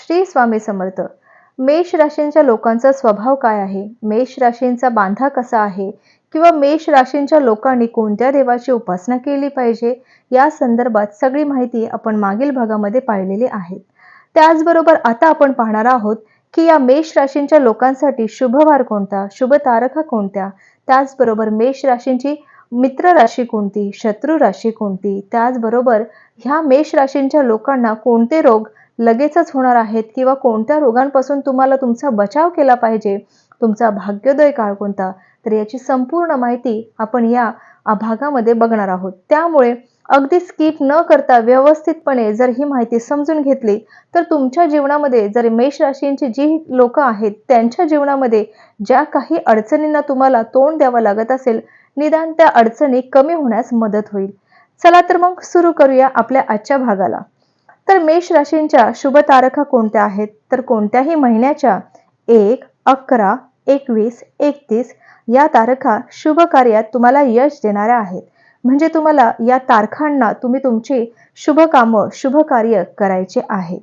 श्री स्वामी समर्थ. मेष राशींच्या लोकांचा स्वभाव काय आहे? मेष राशींचा बांधा कसा आहे? किंवा मेष राशींच्या लोकांनी कोणत्या देवाची उपासना केली पाहिजे? या संदर्भात सगळी माहिती आपण मागील भागामध्ये पाहिलेली आहे. त्याचबरोबर आता आपण पाहणार आहोत की या मेष राशींच्या लोकांसाठी शुभवार कोणता, शुभ तारखा कोणत्या, त्याचबरोबर मेष राशींची मित्र राशी कोणती, शत्रू राशी कोणती, त्याचबरोबर ह्या मेष राशींच्या लोकांना कोणते रोग लगेचच होणार आहेत किंवा कोणत्या रोगांपासून तुम्हाला तुमचा बचाव केला पाहिजे, तुमचा भाग्योदय काळ कोणता, तर याची संपूर्ण माहिती आपण या भागामध्ये बघणार आहोत. त्यामुळे अगदी स्किप न करता व्यवस्थितपणे जर ही माहिती समजून घेतली तर तुमच्या जीवनामध्ये जर मेष राशींची जी लोक आहेत त्यांच्या जीवनामध्ये ज्या काही अडचणींना तुम्हाला तोंड द्यावं लागत असेल, निदान त्या अडचणी कमी होण्यास मदत होईल. चला तर मग सुरू करूया आपल्या आजच्या भागाला. तर मेष राशींच्या शुभ तारखा कोणत्या आहेत? तर कोणत्याही महिन्याच्या 1, 11, 21, 31 या तारखा शुभ कार्यात तुम्हाला यश देणाऱ्या आहेत. म्हणजे तुम्हाला या तारखांना तुम्ही तुमची शुभ कामं, शुभ कार्य करायचे आहेत.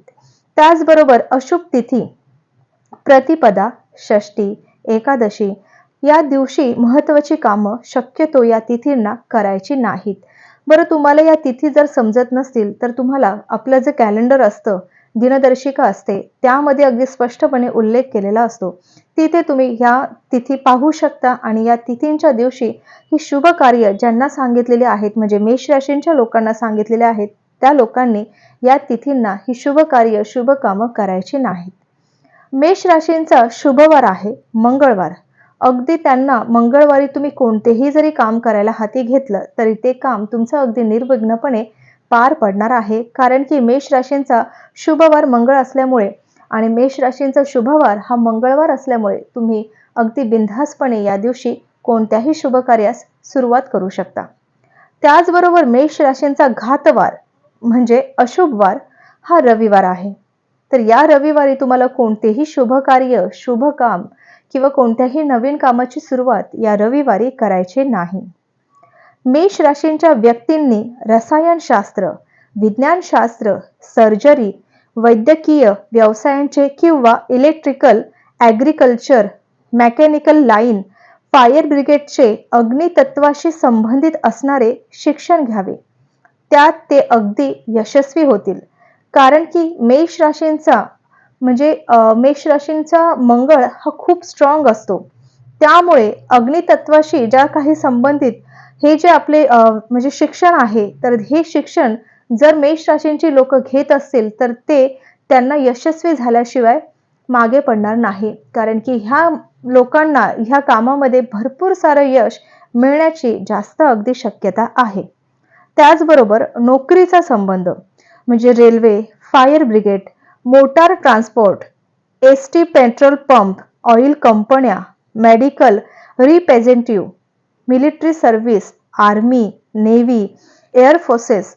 त्याचबरोबर अशुभ तिथी प्रतिपदा, षष्ठी, एकादशी या दिवशी महत्त्वाची कामं शक्यतो या तिथींना करायची नाहीत. बरं, तुम्हाला या तिथी जर समजत नसतील तर तुम्हाला आपलं जे कॅलेंडर असतं, दिनदर्शिका असते, त्यामध्ये अगदी स्पष्टपणे उल्लेख केलेला असतो. तिथे तुम्ही ह्या तिथी पाहू शकता आणि या तिथींच्या दिवशी ही शुभ कार्य ज्यांना सांगितलेली आहेत, म्हणजे मेष राशींच्या लोकांना सांगितलेले आहेत, त्या लोकांनी या तिथींना ही शुभ कार्य, शुभ कामं करायची नाहीत. मेष राशींचा शुभवार आहे मंगळवार. अगदी त्यांना मंगळवारी तुम्ही कोणतेही जरी काम करायला हाती घेतलं तरी ते काम तुमचं अगदी निर्विघ्नपणे पार पडणार आहे. कारण की मेष राशींचा शुभवार मंगळ असल्यामुळे आणि मेष राशींचा शुभवार हा मंगळवार असल्यामुळे तुम्ही अगदी बिनधास्तपणे या दिवशी कोणत्याही शुभ कार्यास सुरुवात करू शकता. त्याचबरोबर मेष राशींचा घातवार म्हणजे अशुभ वार हा रविवार आहे. तर या रविवारी तुम्हाला कोणतेही शुभ कार्य, शुभ काम किंवा कोणत्याही नवीन कामाची सुरुवात या रविवारी करायचे नाही. मेष राशींच्या व्यक्तींनी रसायनशास्त्र, विज्ञानशास्त्र, सर्जरी, वैद्यकीय व्यवसायांचे किंवा electrical, agriculture, mechanical line, fire ब्रिगेडचे अग्नितत्वाशी संबंधित असणारे शिक्षण घ्यावे. त्यात ते अगदी यशस्वी होतील. कारण की मेष राशींचा मेष राशींचा मंगळ हा खूप स्ट्रॉंग असतो. त्यामुळे अग्नितत्वाशी ज्या काही संबंधित हे जे आपले शिक्षण आहे, तर हे शिक्षण जर मेष राशींची लोक घेत असतील तर ते त्यांना यशस्वी झाल्याशिवाय मागे पडणार नाही. कारण की ह्या लोकांना ह्या कामामध्ये भरपूर सारं यश मिळण्याची जास्त अगदी शक्यता आहे. त्याचबरोबर नोकरीचा संबंध म्हणजे railway, fire brigade, motor transport, ST, petrol pump, oil कंपन्या, medical representative, military service, army, navy, air forces,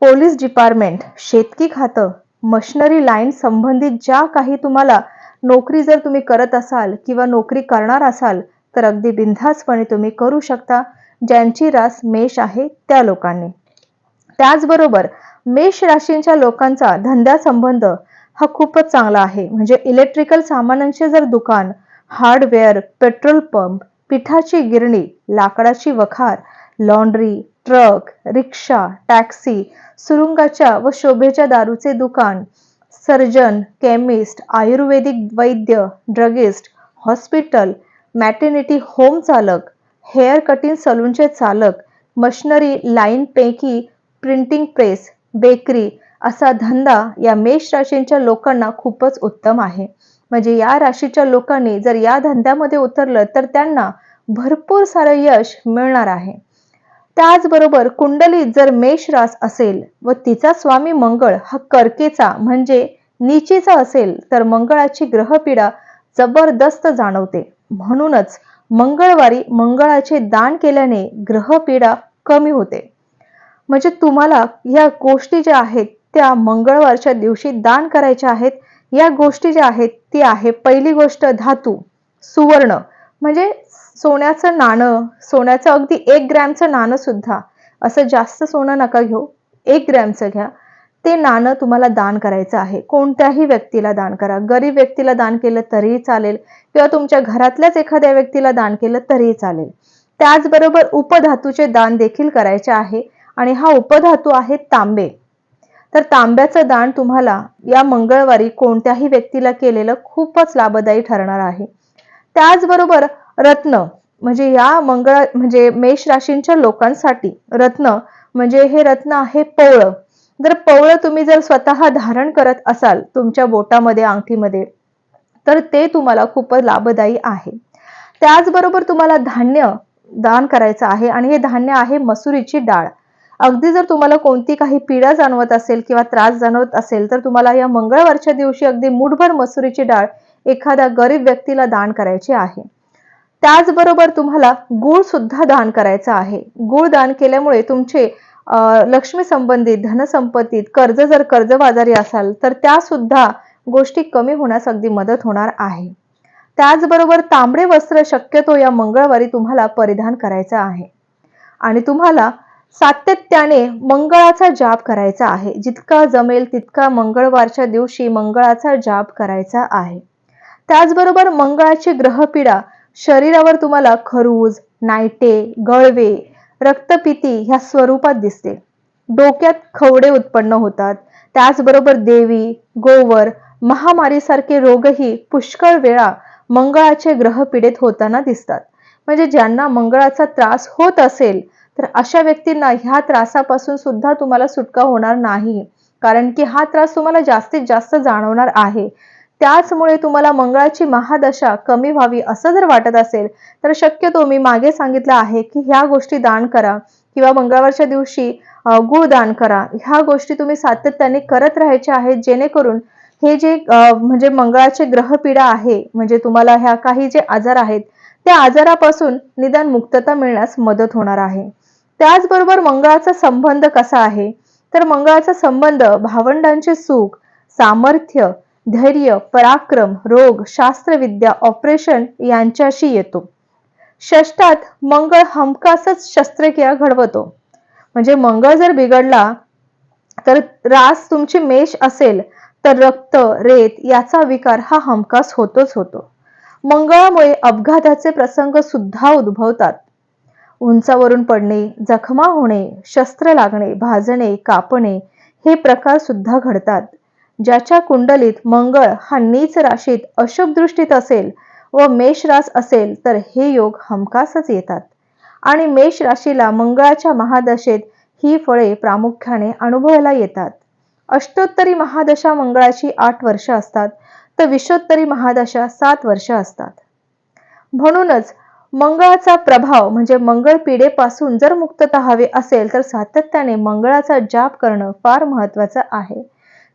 police department, शेतकी खातं, मशिनरी लाईन संबंधित ज्या काही तुम्हाला नोकरी जर तुम्ही करत असाल किंवा नोकरी करणार असाल तर अगदी बिनधास्तपणे तुम्ही करू शकता, ज्यांची रास मेष आहे त्या लोकांनी. त्याचबरोबर मेष राशींच्या लोकांचा धंदा संबंध हा खूपच चांगला आहे. म्हणजे इलेक्ट्रिकल सामानांचे जर दुकान, हार्डवेअर, पेट्रोल पंप, पिठाची गिरणी, लाकडाची वखार, लॉन्ड्री, ट्रक, रिक्षा, टॅक्सी, सुरुंगाच्या व शोभेच्या दारूचे दुकान, सर्जन, केमिस्ट, आयुर्वेदिक वैद्य, ड्रगिस्ट, हॉस्पिटल, मॅटर्निटी होम चालक, हेअर कटिंग सलूनचे चालक, मशिनरी लाईनपैकी प्रिंटिंग प्रेस, बेकरी असा धंदा या मेष राशींच्या लोकांना खूपच उत्तम आहे. म्हणजे या राशीच्या लोकांनी जर या धंद्यामध्ये उतरलं तर त्यांना भरपूर सारं यश मिळणार आहे. त्याचबरोबर कुंडलीत जर मेष रास असेल व तिचा स्वामी मंगळ हा कर्केचा म्हणजे नीचीचा असेल तर मंगळाची ग्रहपीडा जबरदस्त जाणवते. म्हणूनच मंगळवारी मंगळाचे दान केल्याने ग्रहपीडा कमी होते. म्हणजे तुम्हाला या गोष्टी ज्या आहेत त्या मंगळवारच्या दिवशी दान करायच्या आहेत. या गोष्टी ज्या आहेत ती आहे, पहिली गोष्ट धातू, सुवर्ण म्हणजे सोन्याचं नाणं, सोन्याचं अगदी 1 ग्रॅमचं नाणं सुद्धा, असं जास्त सोनं नका घेऊ, 1 ग्रॅमचं घ्या. ते नाणं तुम्हाला दान करायचं आहे. कोणत्याही व्यक्तीला दान करा. गरीब व्यक्तीला दान केलं तरीही चालेल किंवा तुमच्या घरातल्याच एखाद्या व्यक्तीला दान केलं तरीही चालेल. त्याचबरोबर उपधातूचे दान देखील करायचे आहे आणि हा उपधातू आहे तांबे. तर तांब्याचं दान तुम्हाला या मंगळवारी कोणत्याही व्यक्तीला केलेलं खूपच लाभदायी ठरणार आहे. त्याचबरोबर रत्न म्हणजे म्हणजे मेष राशींच्या लोकांसाठी रत्न म्हणजे हे रत्न आहे पवळं. जर पवळं तुम्ही जर स्वतः धारण करत असाल तुमच्या बोटामध्ये, अंगठीमध्ये, तर ते तुम्हाला खूपच लाभदायी आहे. त्याचबरोबर तुम्हाला धान्य दान करायचं आहे आणि हे धान्य आहे मसुरीची डाळ. अगदी जर तुम्हाला कोणती काही पीडा जाणवत असेल किंवा त्रास जाणवत असेल तर तुम्हाला या मंगळवारच्या दिवशी अगदी मूठभर मसुरीची डाळ एखाद्या गरीब व्यक्तीला दान करायची आहे. त्याचबरोबर तुम्हाला गूळ सुद्धा दान करायचा आहे. गूळ दान केल्यामुळे तुमचे लक्ष्मी संबंधित, धनसंपत्तीत जर कर्जबाजारी असाल तर त्या सुद्धा गोष्टी कमी होण्यास अगदी मदत होणार आहे. त्याचबरोबर तांबडे वस्त्र शक्यतो या मंगळवारी तुम्हाला परिधान करायचं आहे आणि तुम्हाला सातत्याने मंगळाचा जाप करायचा आहे. जितका जमेल तितका मंगळवारच्या दिवशी मंगळाचा जाप करायचा आहे. त्याचबरोबर मंगळाची ग्रहपीडा शरीरावर तुम्हाला खरूज, नायटे, गळवे, रक्तपिती ह्या स्वरूपात दिसते. डोक्यात खवडे उत्पन्न होतात. त्याचबरोबर देवी, गोवर, महामारीसारखे रोगही पुष्कळ वेळा मंगळाचे ग्रहपीडेत होताना दिसतात. म्हणजे ज्यांना मंगळाचा त्रास होत असेल तर अशा व्यक्तींना ह्या त्रासापासून सुद्धा तुम्हाला सुटका होणार नाही. कारण की हा त्रास तुम्हाला जास्तीत जास्त जाणवणार आहे. त्याचमुळे तुम्हाला मंगळाची महादशा कमी व्हावी असं जर वाटत असेल तर शक्यतो मी मागे सांगितलं आहे की ह्या गोष्टी दान करा किंवा मंगळवारच्या दिवशी गूळ दान करा. ह्या गोष्टी तुम्ही सातत्याने करत राहायच्या आहेत जेणेकरून हे जे म्हणजे मंगळाचे ग्रहपीडा आहे म्हणजे तुम्हाला ह्या काही जे आजार आहेत त्या आजारापासून निदान मुक्तता मिळण्यास मदत होणार आहे. त्याचबरोबर मंगळाचा संबंध कसा आहे तर मंगळाचा संबंध भावंडांचे सुख, सामर्थ्य, धैर्य, पराक्रम, रोग, शास्त्रविद्या, ऑपरेशन यांच्याशी येतो. षष्टात मंगळ हमखासच शस्त्रक्रिया घडवतो. म्हणजे मंगळ जर बिघडला तर रास तुमची मेष असेल तर रक्त, रेत याचा विकार हा हमखास होतोच होतो. मंगळामुळे अपघाताचे प्रसंग सुद्धा उद्भवतात. उंचावरून पडणे, जखमा होणे, शस्त्र लागणे, भाजणे, कापणे हे प्रकार सुद्धा घडतात. ज्याच्या कुंडलीत मंगळ हा नीच राशीत अशुभ दृष्टीत असेल व मेष रास असेल तर हे योग हमखासच येतात आणि मेष राशीला मंगळाच्या महादशेत ही फळे प्रामुख्याने अनुभवायला येतात. अष्टोत्तरी महादशा मंगळाची 8 वर्ष असतात तर विषोत्तरी महादशा 7 वर्ष असतात. म्हणूनच मंगळाचा प्रभाव म्हणजे मंगळ पीडेपासून जर मुक्तता हवी असेल तर सातत्याने मंगळाचा जाप करणं फार महत्वाचं आहे.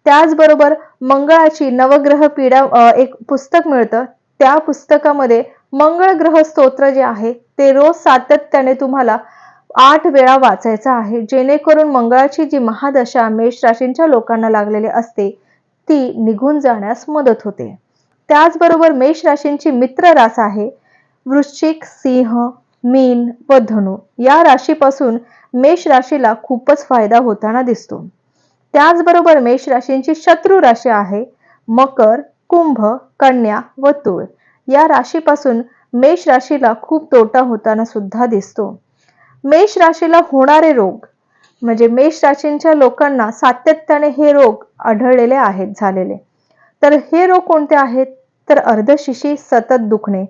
त्याचबरोबर मंगळाची नवग्रह पीडा एक पुस्तक मिळतं. त्या पुस्तकामध्ये मंगळ ग्रह स्तोत्र जे आहे ते रोज सातत्याने तुम्हाला 8 वेळा वाचायचं आहे जेणेकरून मंगळाची जी महादशा मेष राशींच्या लोकांना लागलेली असते ती निघून जाण्यास मदत होते. त्याचबरोबर मेष राशींची मित्र रास आहे वृश्चिक, सिंह, मीन व धनु. या राशीपासून मेष राशीला खूपच फायदा होताना दिसतो. त्याचबरोबर मेष राशींची शत्रू राशी आहे मकर, कुंभ, कन्या व तुळ. या राशीपासून मेष राशीला खूप तोटा होताना सुद्धा दिसतो. मेष राशीला होणारे रोग म्हणजे मेष राशींच्या लोकांना सातत्याने हे रोग आढळलेले आहेत झालेले. तर हे रोग कोणते आहेत तर अर्धशिशी सतत दुखणे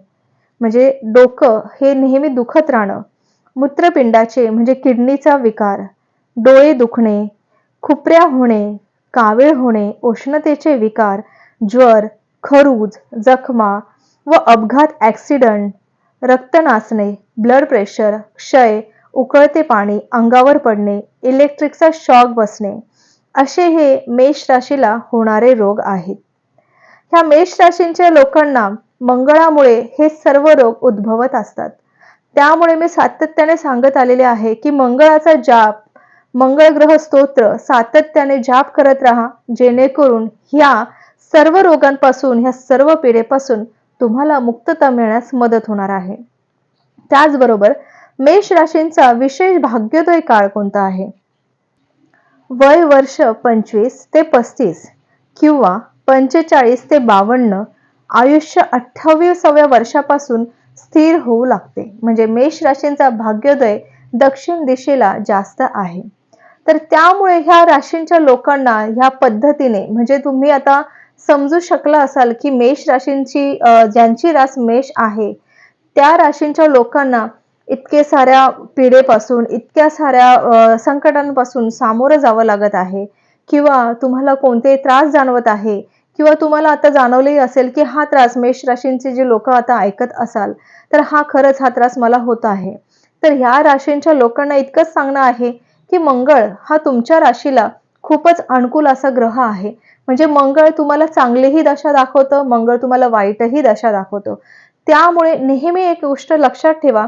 म्हणजे डोकं हे नेहमी दुखत राहणं, मूत्रपिंडाचे म्हणजे किडनीचा विकार, डोळे दुखणे, खुपऱ्या होणे, कावीळ होणे, उष्णतेचे विकार, ज्वर, खरूज, जखमा व अपघात, ॲक्सिडंट, रक्त नासणे, ब्लड प्रेशर, क्षय, उकळते पाणी, अंगावर पडणे, इलेक्ट्रिकचा शॉक बसणे असे हे मेष राशीला होणारे रोग आहेत. ह्या मेष राशींच्या लोकांना मंगळामुळे हे सर्व रोग उद्भवत असतात. त्यामुळे मी सातत्याने सांगत आलेले आहे की मंगळाचा जाप, मंगळ ग्रह स्तोत्र सातत्याने जाप करत राहा जेणेकरून ह्या सर्व रोगांपासून, ह्या सर्व पीडेपासून तुम्हाला मुक्तता मिळण्यास मदत होणार आहे. त्याचबरोबर मेष राशींचा विशेष भाग्योदय काळ कोणता आहे वय वर्ष 25 ते 35 किंवा 45 ते 52, आयुष्य 28व्या वर्षापासून स्थिर होऊ लागते. म्हणजे मेष राशींचा भाग्योदय दक्षिण दिशेला जास्त आहे. तर त्यामुळे ह्या राशींच्या लोकांना ह्या पद्धतीने म्हणजे तुम्ही आता समजू शकला असाल, की मेष राशींची ज्यांची रास मेष आहे, त्या राशींच्या लोकांना इतके साऱ्या पीडेपासून, इतक्या साऱ्या संकटांपासून सामोरं जावं लागत आहे किंवा तुम्हाला कोणतेही त्रास जाणवत आहे किंवा तुम्हाला आता जाणवलंही असेल, की हा त्रास मेष राशींचे जे लोकं आता ऐकत असाल, तर खरंच हा त्रास मला होत आहे. तर ह्या राशींच्या लोकांना इतकंच सांगणं आहे, की मंगळ हा तुमच्या राशीला खूपच अनुकूल असा ग्रह आहे. म्हणजे मंगळ तुम्हाला चांगलीही दशा दाखवतं, मंगळ तुम्हाला वाईटही दशा दाखवतो. त्यामुळे नेहमी एक गोष्ट लक्षात ठेवा,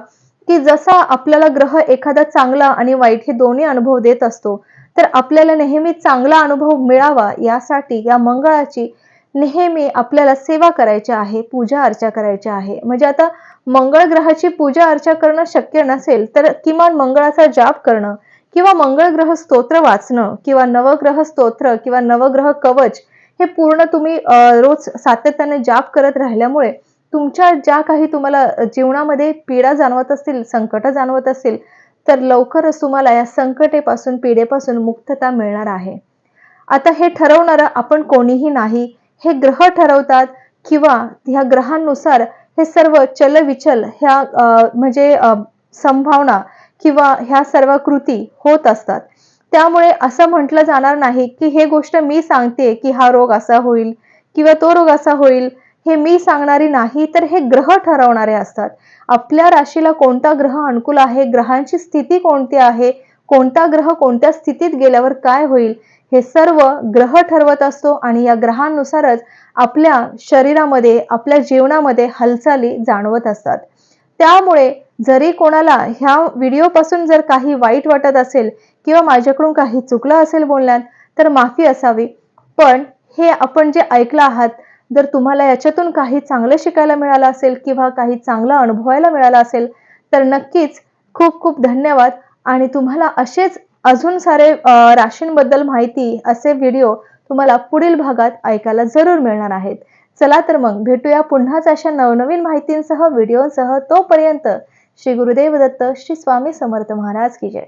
की जसा आपल्याला ग्रह एखादा चांगला आणि वाईट हे दोन्ही अनुभव देत असतो, तर आपल्याला नेहमी चांगला अनुभव मिळावा यासाठी या मंगळाची नेहमी आपल्याला सेवा करायची आहे, पूजा-अर्चा करायची आहे. म्हणजे आता मंगळ ग्रहाची पूजा-अर्चा करणं शक्य नसेल, तर किमान मंगळाचा जाप करणं किंवा मंगळ ग्रह स्तोत्र वाचणं किंवा नवग्रह स्तोत्र किंवा नवग्रह कवच हे पूर्ण तुम्ही रोज सातत्याने जाप करत राहिल्यामुळे तुमच्या ज्या काही तुम्हाला जीवनामध्ये पीडा जाणवत असतील, संकट जाणवत असतील, तर लवकरच तुम्हाला या संकटेपासून, पीडेपासून मुक्तता मिळणार आहे. आता हे ठरवणारं आपण कोणीही नाही. हे ग्रह ठरवतात किंवा ह्या ग्रहांनुसार हे सर्व चलविचल ह्या म्हणजे संभावना किंवा ह्या सर्व कृती होत असतात. त्यामुळे असं म्हटलं जाणार नाही, की हे गोष्ट मी सांगते, की हा रोग असा होईल किंवा तो रोग असा होईल. हे मी सांगणारी नाही, तर हे ग्रह ठरवणारे असतात. आपल्या राशीला कोणता ग्रह अनुकूल आहे, ग्रहांची स्थिती कोणती आहे, कोणता ग्रह कोणत्या स्थितीत गेल्यावर काय होईल, हे सर्व ग्रह ठरवत असतो आणि या ग्रहांनुसारच आपल्या शरीरामध्ये, आपल्या जीवनामध्ये हालचाली जाणवत असतात. त्यामुळे जरी कोणाला ह्या व्हिडिओपासून जर काही वाईट वाटत असेल किंवा माझ्याकडून काही चुकलं असेल बोलण्यात, तर माफी असावी. पण हे आपण जे ऐकलं आहात, जर तुम्हाला याच्यातून काही चांगलं शिकायला मिळालं असेल किंवा काही चांगलं अनुभवायला मिळालं असेल, तर नक्कीच खूप खूप धन्यवाद आणि तुम्हाला असेच अजून सारे राशींबद्दल माहिती असे व्हिडिओ तुम्हाला पुढील भागात ऐकायला जरूर मिळणार आहेत. चला तर मग भेटूया पुन्हाच अशा नवनवीन माहितींसह, व्हिडिओसह. तोपर्यंत श्री गुरुदेव दत्त, श्री स्वामी समर्थ महाराज की जय.